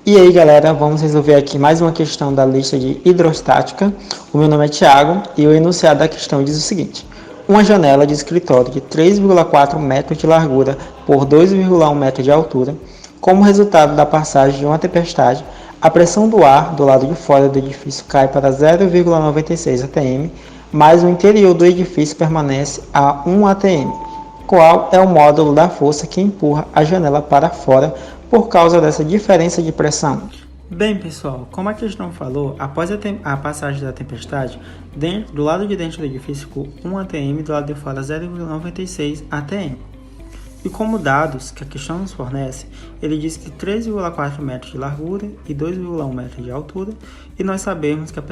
E aí galera, vamos resolver aqui mais uma questão da lista de hidrostática. O meu nome é Thiago e o enunciado da questão diz o seguinte: uma janela de escritório de 3,4 metros de largura por 2,1 metros de altura, como resultado da passagem de uma tempestade, a pressão do ar do lado de fora do edifício cai para 0,96 atm, mas o interior do edifício permanece a 1 atm. Qual é o módulo da força que empurra a janela para fora por causa dessa diferença de pressão? Bem, pessoal, como a questão falou, após a passagem da tempestade, do lado de dentro do edifício ficou 1 atm, do lado de fora 0,96 atm. E como dados que a questão nos fornece, ele diz que 3,4 metros de largura e 2,1 metros de altura, e nós sabemos que a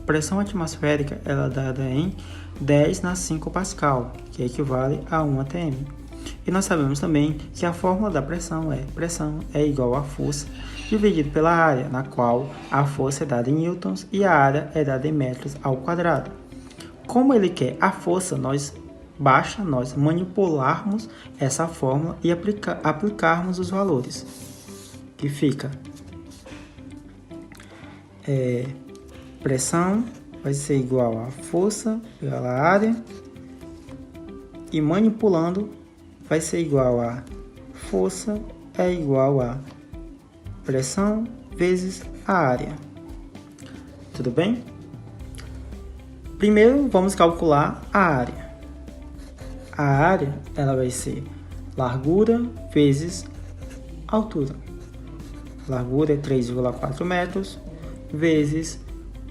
pressão atmosférica ela é dada em 10 na 5 Pascal, que equivale a 1 atm. E nós sabemos também que a fórmula da pressão é igual a força dividido pela área, na qual a força é dada em newtons e a área é dada em metros ao quadrado. Como ele quer a força, basta nós manipularmos essa fórmula e aplicarmos os valores, que fica pressão vai ser igual a força pela área, e manipulando vai ser igual a força é igual a pressão vezes a área. Tudo bem? Primeiro vamos calcular a área. A área ela vai ser largura vezes altura. Largura é 3,4 metros vezes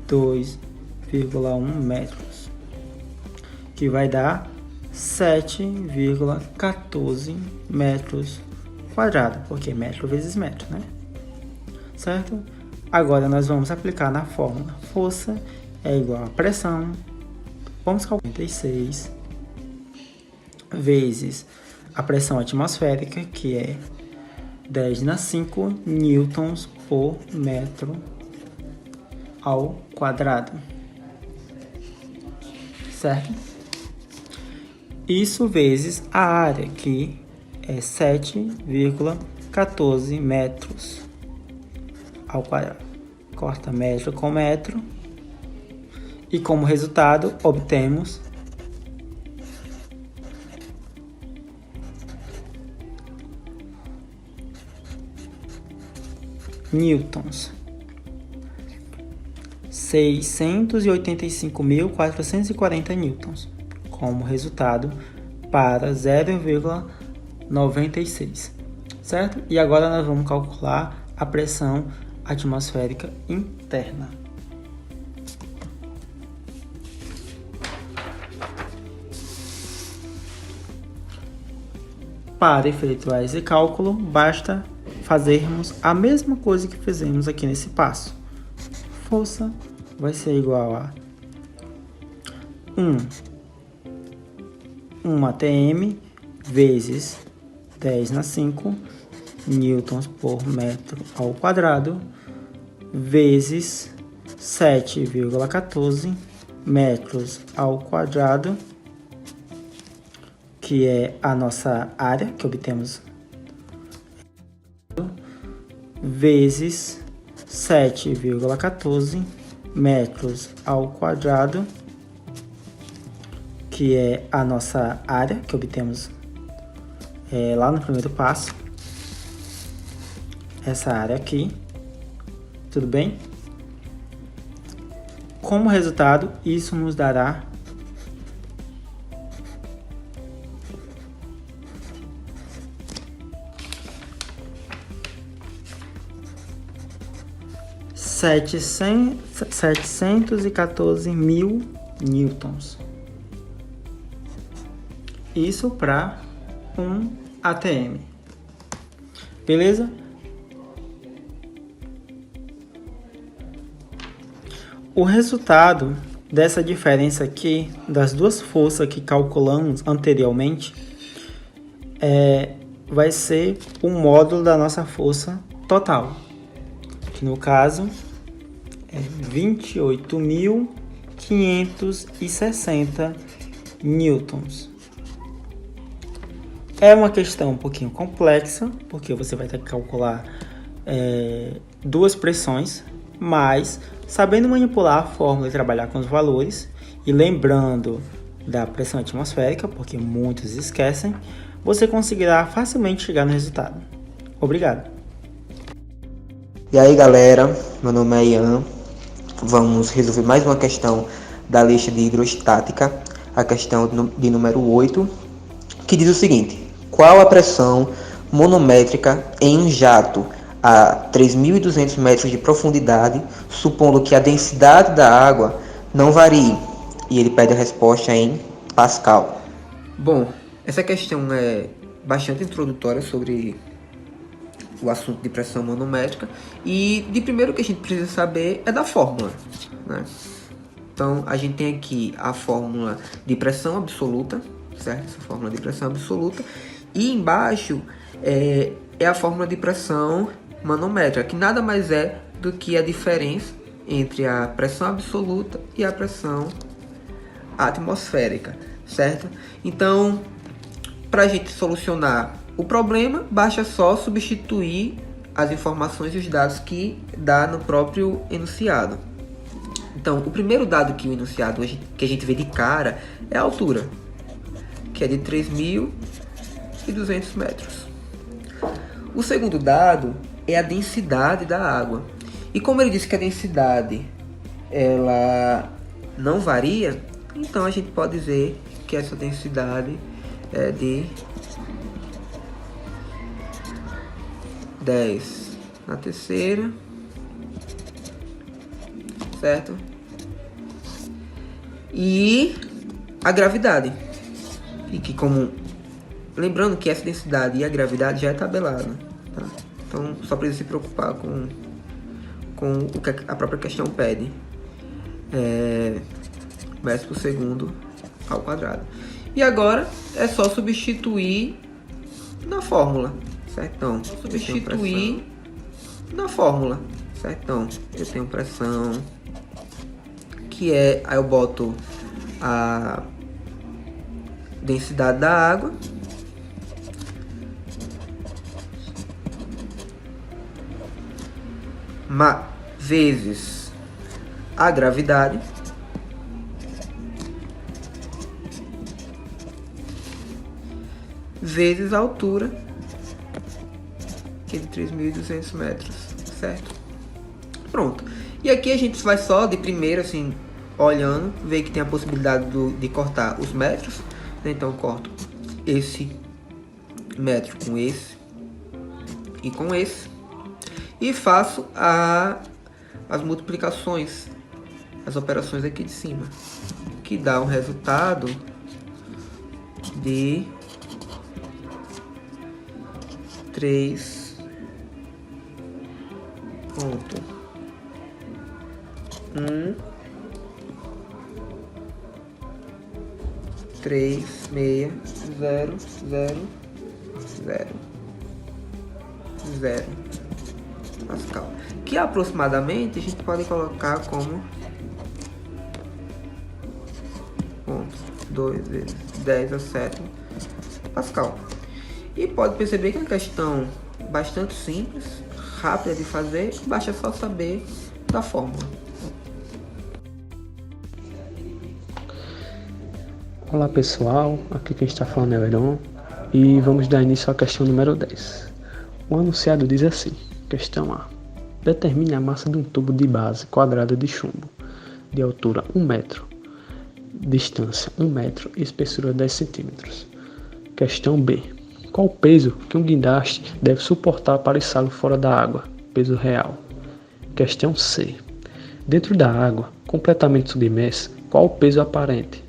2,1 metros, que vai dar 7,14 metros quadrados, porque metro vezes metro, né? Certo? Agora nós vamos aplicar na fórmula. Força é igual a pressão. Vamos calcular 36 vezes a pressão atmosférica, que é 10 na 5 newtons por metro ao quadrado. Certo? Isso vezes a área, que é 7,14 metros ao quadrado. Corta metro com metro. E como resultado, obtemos newtons. 685.440 newtons. Como resultado para 0,96, certo? E agora nós vamos calcular a pressão atmosférica interna. Para efetuar esse cálculo, basta fazermos a mesma coisa que fizemos aqui nesse passo. Força vai ser igual a 1 atm vezes 10 na 5 newtons por metro ao quadrado vezes 7,14 metros ao quadrado, que é a nossa área que obtemos, vezes 7,14 metros ao quadrado, que é a nossa área que obtemos lá no primeiro passo, essa área aqui, tudo bem? Como resultado, isso nos dará 714.000 newtons. Isso para 1 atm. Beleza? O resultado dessa diferença aqui, das duas forças que calculamos anteriormente, vai ser o módulo da nossa força total, que no caso é 28.560 newtons. É uma questão um pouquinho complexa, porque você vai ter que calcular duas pressões, mas sabendo manipular a fórmula e trabalhar com os valores, e lembrando da pressão atmosférica, porque muitos esquecem, você conseguirá facilmente chegar no resultado. Obrigado! E aí galera, meu nome é Ian, vamos resolver mais uma questão da lista de hidrostática, a questão de número 8, que diz o seguinte: qual a pressão monométrica em um jato a 3.200 metros de profundidade, supondo que a densidade da água não varie? E ele pede a resposta em Pascal. Bom, essa questão é bastante introdutória sobre o assunto de pressão manométrica, e de primeiro que a gente precisa saber é da fórmula, né? Então a gente tem aqui a fórmula de pressão absoluta, certo? Essa fórmula de pressão absoluta, e embaixo é a fórmula de pressão manométrica, que nada mais é do que a diferença entre a pressão absoluta e a pressão atmosférica, certo? Então, para a gente solucionar o problema, basta só substituir as informações e os dados que dá no próprio enunciado. Então, o primeiro dado que o enunciado que a gente vê de cara é a altura, que é de 3.200 metros. O segundo dado é a densidade da água. E como ele disse que a densidade ela não varia, então a gente pode dizer que essa densidade é de 10 na terceira, certo? E a gravidade, e que lembrando que essa densidade e a gravidade já é tabelada, tá? Então só precisa se preocupar com o que a própria questão pede, metros por segundo ao quadrado. E agora é só substituir na fórmula, certo? Então, substituir na fórmula, certo? Então, eu tenho pressão, que aí eu boto a densidade da água vezes a gravidade vezes a altura, que é de 3.200 metros, certo? Pronto. E aqui a gente vai só de primeiro, assim, olhando, ver que tem a possibilidade de cortar os metros, né? Então eu corto esse metro com esse e com esse, e faço as multiplicações, as operações aqui de cima, que dá um resultado de 3.360000 Pascal, que aproximadamente a gente pode colocar como 2 vezes 10 a 7 Pascal. E pode perceber que é uma questão bastante simples, rápida de fazer, basta só saber da fórmula. Olá pessoal, aqui quem está falando é o Heron, e vamos dar início à questão número 10. O enunciado diz assim: questão A. Determine a massa de um tubo de base quadrada de chumbo, de altura 1 metro, distância 1 metro e espessura 10 centímetros. Questão B. Qual o peso que um guindaste deve suportar para içá-lo fora da água? Peso real. Questão C. Dentro da água, completamente submersa, qual o peso aparente?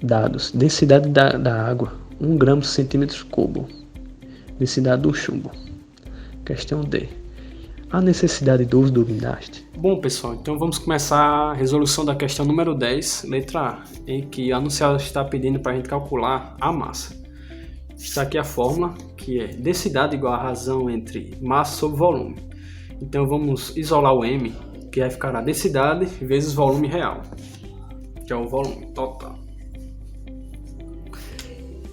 Dados: densidade da água, 1 grama por centímetro cubo. Densidade do chumbo. Questão D. A necessidade do uso do guindaste. Bom, pessoal, então vamos começar a resolução da questão número 10, letra A, em que a anunciada está pedindo para a gente calcular a massa. Está aqui a fórmula, que é densidade igual a razão entre massa sobre volume. Então vamos isolar o M, que vai ficar a densidade vezes volume real, que é o volume total.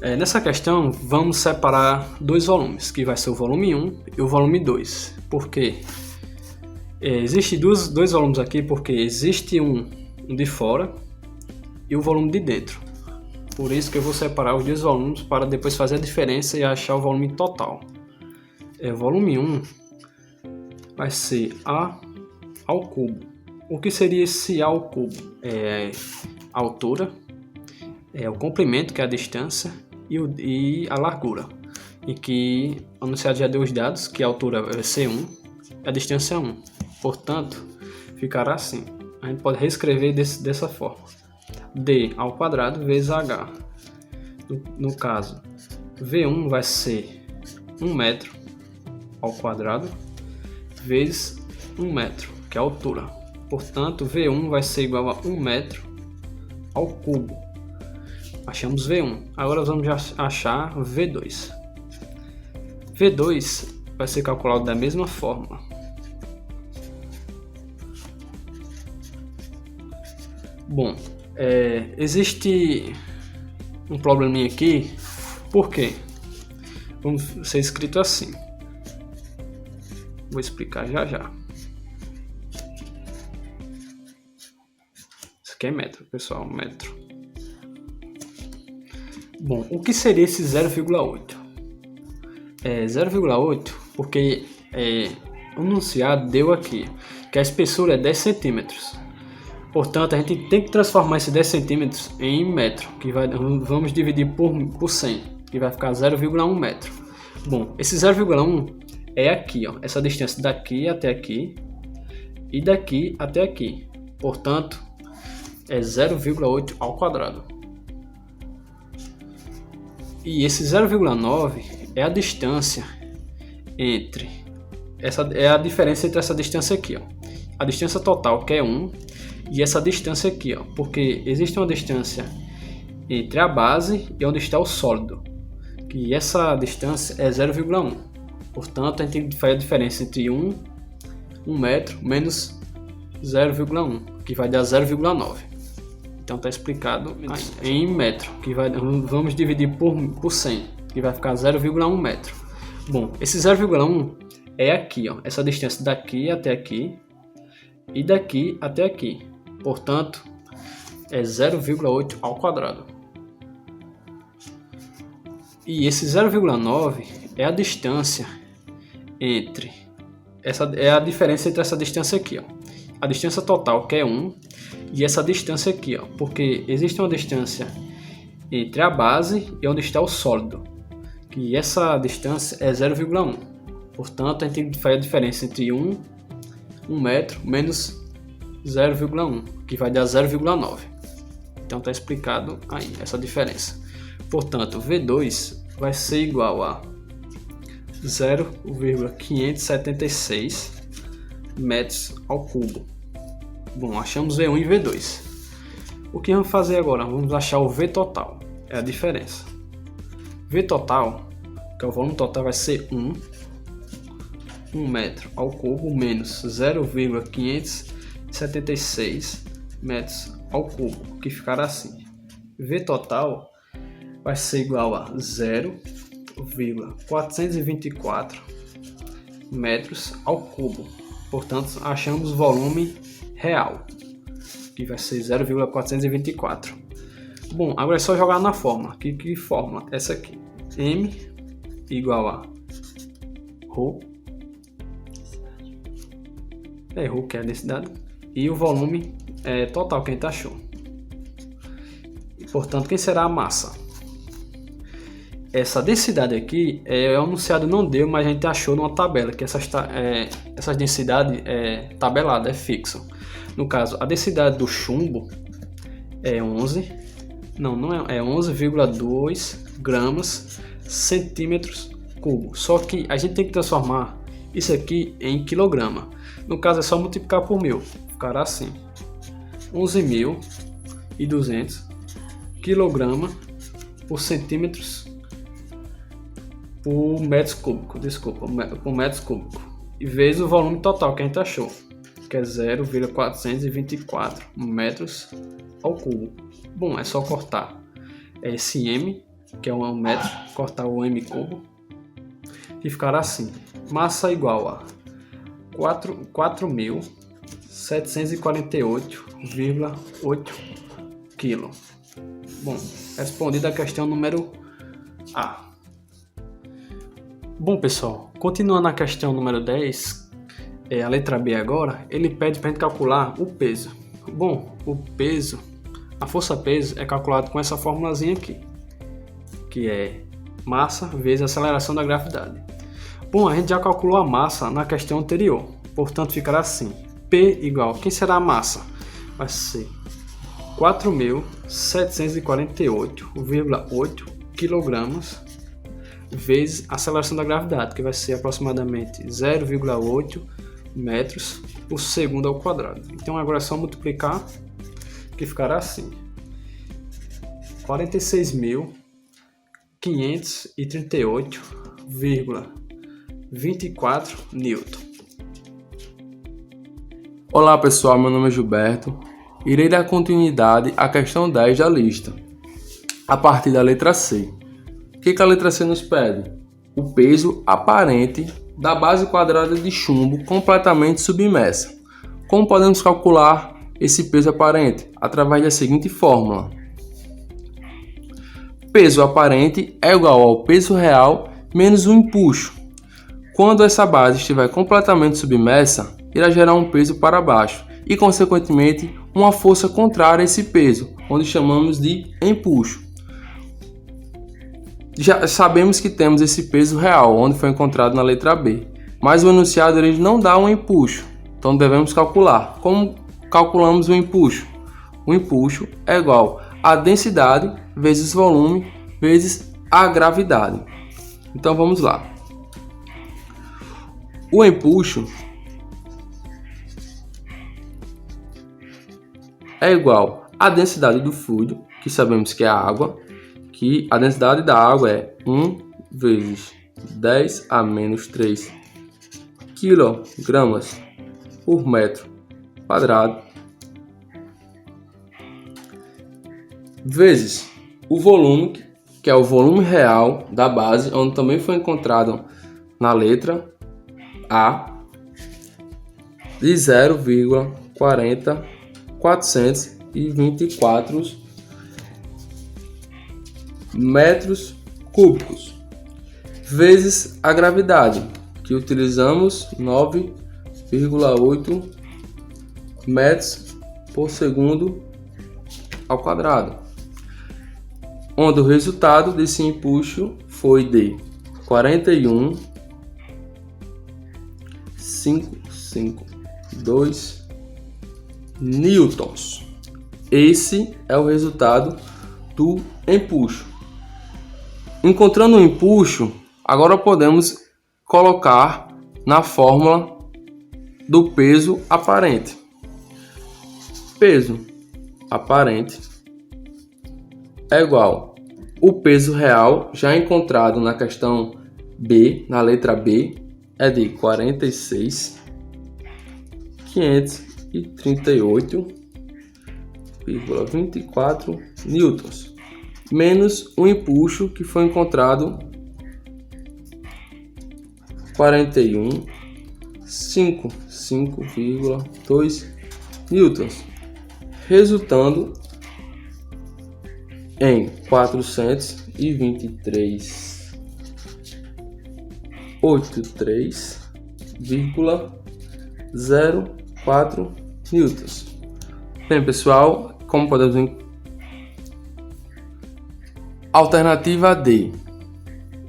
Nessa questão, vamos separar dois volumes, que vai ser o volume 1 e o volume 2. Por quê? Existem dois volumes aqui, porque existe um de fora e o volume de dentro. Por isso que eu vou separar os dois volumes para depois fazer a diferença e achar o volume total. Volume 1 vai ser A ao cubo. O que seria esse A ao cubo? A altura, o comprimento, que é a distância, e a largura, em que o enunciado já deu os dados, que a altura é C1 e a distância é 1. Portanto, ficará assim. A gente pode reescrever dessa forma. D ao quadrado vezes H. No caso, V1 vai ser 1 metro ao quadrado vezes 1 metro, que é a altura. Portanto, V1 vai ser igual a 1 metro ao cubo. Achamos V1. Agora vamos achar V2. V2 vai ser calculado da mesma forma. Bom, existe um probleminha aqui. Por quê? Vamos ser escrito assim. Vou explicar já. Isso aqui é metro, pessoal, metro. Bom, o que seria esse 0,8? 0,8 porque o enunciado deu aqui que a espessura é 10 centímetros. Portanto, a gente tem que transformar esse 10 centímetros em metro, que vamos dividir por 100, que vai ficar 0,1 metro. Bom, esse 0,1 é aqui, ó, essa distância daqui até aqui e daqui até aqui. Portanto, é 0,8 ao quadrado. E esse 0,9 é a distância entre a diferença entre essa distância aqui, ó. A distância total, que é 1, e essa distância aqui, ó, porque existe uma distância entre a base e onde está o sólido, que essa distância é 0,1. Portanto, a gente tem que fazer a diferença entre 1 metro menos 0,1, que vai dar 0,9. Então está explicado em metro, que vamos dividir por 100, que vai ficar 0,1 metro. Bom, esse 0,1 é aqui, ó, essa distância daqui até aqui e daqui até aqui. Portanto, é 0,8 ao quadrado. E esse 0,9 é a distância entre a diferença entre essa distância aqui, ó. A distância total, que é 1, e essa distância aqui, ó, porque existe uma distância entre a base e onde está o sólido, que essa distância é 0,1. Portanto, a gente tem que fazer a diferença entre 1 metro menos 0,1, que vai dar 0,9. Então está explicado aí essa diferença. Portanto, V2 vai ser igual a 0,576 metros ao cubo. Bom, achamos V1 e V2. O que vamos fazer agora? Vamos achar o V total, é a diferença. V total, que é o volume total, vai ser 1 metro ao cubo menos 0,576 metros ao cubo, que ficará assim. V total vai ser igual a 0,424 metros ao cubo. Portanto, achamos o volume real, que vai ser 0,424. Bom, agora é só jogar na fórmula. Que fórmula? Essa aqui. M igual a ρ, ρ que é a densidade, e o volume total que a gente achou. E, portanto, quem será a massa? Essa densidade aqui o enunciado não deu, mas a gente achou numa tabela que essas densidades é tabelada, é fixo. No caso, a densidade do chumbo é 11,2 gramas centímetros cúbicos. Só que a gente tem que transformar isso aqui em quilograma. No caso, é só multiplicar por 1000. Ficará assim: 11.200 quilograma por centímetros por metros cúbicos, por metros cúbicos, e vezes o volume total que a gente achou, que é 0,424 metros ao cubo. Bom, é só cortar esse M que é 1 metro, cortar o m cubo, e ficará assim: massa igual a 4.748,8 kg. Bom, respondida a questão número A. Bom, pessoal, continuando a questão número 10, a letra B agora, ele pede para a gente calcular o peso. Bom, o peso, a força-peso é calculado com essa formulazinha aqui, que é massa vezes a aceleração da gravidade. Bom, a gente já calculou a massa na questão anterior, portanto ficará assim: P igual, quem será a massa? Vai ser 4.748,8 kg vezes a aceleração da gravidade, que vai ser aproximadamente 0,8 metros por segundo ao quadrado. Então agora é só multiplicar, que ficará assim: 46.538,24 Newton. Olá pessoal, meu nome é Gilberto. Irei dar continuidade à questão 10 da lista, a partir da letra C. O que a letra C nos pede? O peso aparente da base quadrada de chumbo completamente submersa. Como podemos calcular esse peso aparente? Através da seguinte fórmula: peso aparente é igual ao peso real menos o empuxo. Quando essa base estiver completamente submersa, irá gerar um peso para baixo e, consequentemente, uma força contrária a esse peso, onde chamamos de empuxo. Já sabemos que temos esse peso real, onde foi encontrado na letra B, mas o enunciado ele não dá um empuxo, então devemos calcular. Como calculamos o empuxo? O empuxo é igual a densidade vezes volume vezes a gravidade. Então vamos lá. O empuxo é igual à densidade do fluido, que sabemos que é a água, que a densidade da água é 1 vezes 10 a menos 3 kg por metro quadrado, vezes o volume, que é o volume real da base, onde também foi encontrado na letra A, de 0,424 metros cúbicos, vezes a gravidade, que utilizamos 9,8 metros por segundo ao quadrado, onde o resultado desse empuxo foi de 41,552 newtons. Esse é o resultado do empuxo. Encontrando o empuxo, agora podemos colocar na fórmula do peso aparente. Peso aparente é igual o peso real já encontrado na questão B, na letra B, é de 46.538,24 newtons, menos o empuxo que foi encontrado 41,552 newtons, resultando em 483,04 newtons. Bem, pessoal, como podemos alternativa D.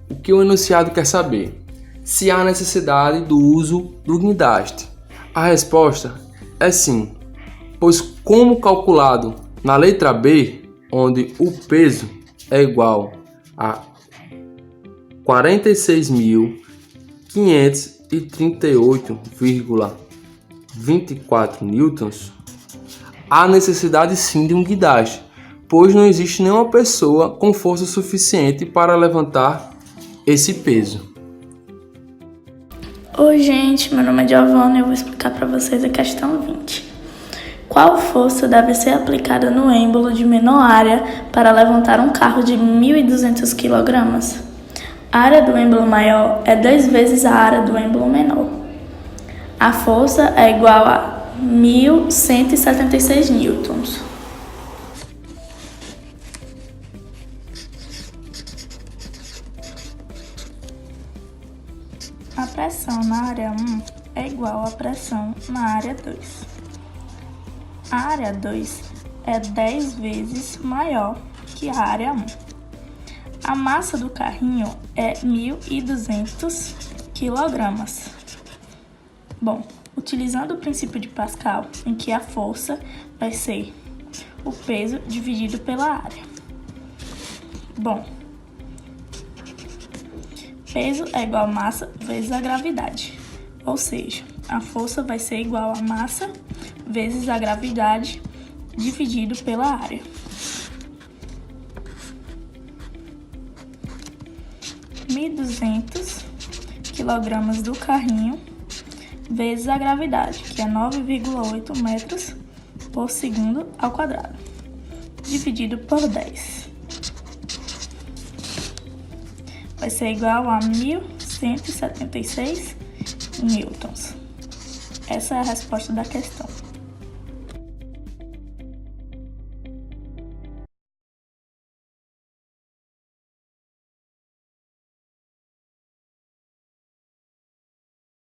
O que o enunciado quer saber? Se há necessidade do uso do guindaste. A resposta é sim, pois como calculado na letra B, onde o peso é igual a 46.538,24 newtons, há necessidade sim de um guindaste, pois não existe nenhuma pessoa com força suficiente para levantar esse peso. Oi gente, meu nome é Giovanna e eu vou explicar para vocês a questão 20. Qual força deve ser aplicada no êmbolo de menor área para levantar um carro de 1.200 kg? A área do êmbolo maior é 2 vezes a área do êmbolo menor. A força é igual a 1.176 newtons. A pressão na área 1 é igual à pressão na área 2. A área 2 é 10 vezes maior que a área 1. A massa do carrinho é 1.200 kg. Bom, utilizando o princípio de Pascal, em que a força vai ser o peso dividido pela área. Bom, peso é igual a massa vezes a gravidade, ou seja, a força vai ser igual a massa vezes a gravidade dividido pela área. (1.200 kg do carrinho vezes a gravidade, que é 9,8 metros por segundo ao quadrado, dividido por 10. Vai ser igual a 1.176 newtons. Essa é a resposta da questão.